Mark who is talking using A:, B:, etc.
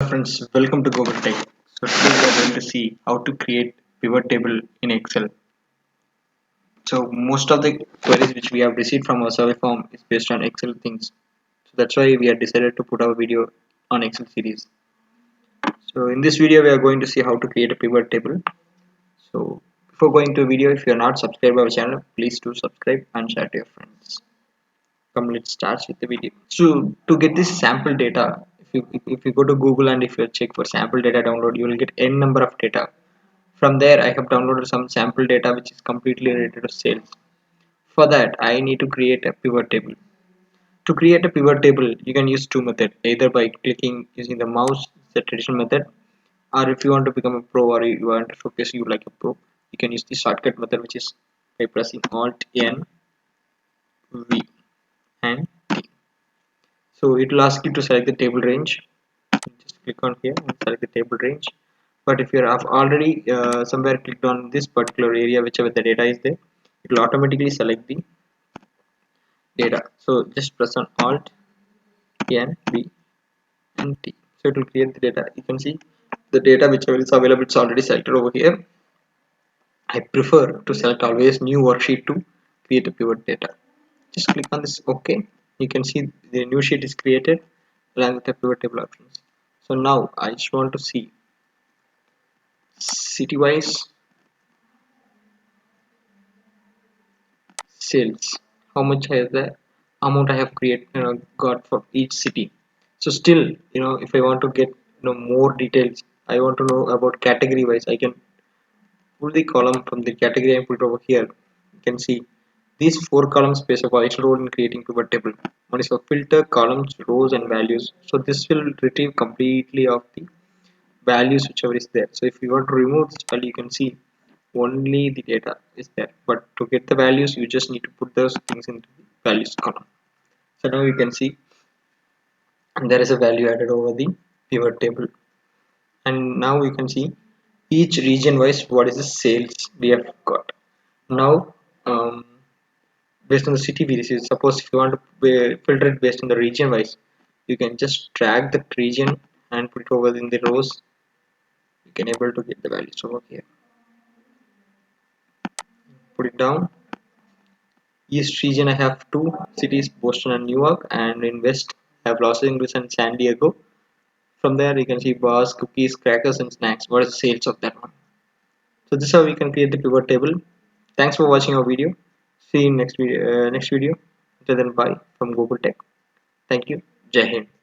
A: friends, welcome to Gokul Tech. So today we are going to see how to create pivot table in Excel. So most of the queries which we have received from our survey form is based on Excel things. So that's why we have decided to put our video on Excel series. So in this video we are going to see how to create a pivot table. So before going to a video, if you are not subscribed to our channel, please do subscribe and share to your friends. Come, let's start with the video. So to get this sample data, if you go to Google and if you check for sample data download, you will get n number of data. From there I have downloaded some sample data which is completely related to sales. For that I need to create a pivot table. To create a pivot table you can use two methods, either by clicking using the mouse, the traditional method, or if you want to become a pro or you want to showcase you like a pro, you can use the shortcut method, which is by pressing Alt N V and T. So it will ask you to select the table range. Just click on here and select the table range. But if you have already somewhere clicked on this particular area, whichever the data is there, it will automatically select the data. So just press on Alt N V and T. So it will create the data. You can see the data whichever is available, it's already selected over here. I prefer to select always new worksheet to create a pivot data. Just click on this OK. You can see the new sheet is created along with the pivot table options. So now I just want to see city wise sales, how much has the amount I have created got for each city. So still, if I want to get more details, I want to know about category wise, I can pull the column from the category and put it over here. You can see these four columns plays a vital role in creating pivot table. One is for filter, columns, rows and values. So this will retrieve completely of the values whichever is there. So if you want to remove this value, you can see only the data is there, but to get the values you just need to put those things into the values column. So now you can see there is a value added over the pivot table, and now you can see each region wise what is the sales we have got. Now based on the city we receive, suppose if you want to filter it based on the region wise, you can just drag that region and put it over in the rows. You can able to get the values over here. Put it down. East region I have two cities, Boston and New York, and in West I have Los Angeles and San Diego. From there you can see bars, cookies, crackers and snacks. What is the sales of that one? So this is how we can create the pivot table. Thanks for watching our video. See you in next video. Until then, bye from Gokul Tech. Thank you. Jai Hind.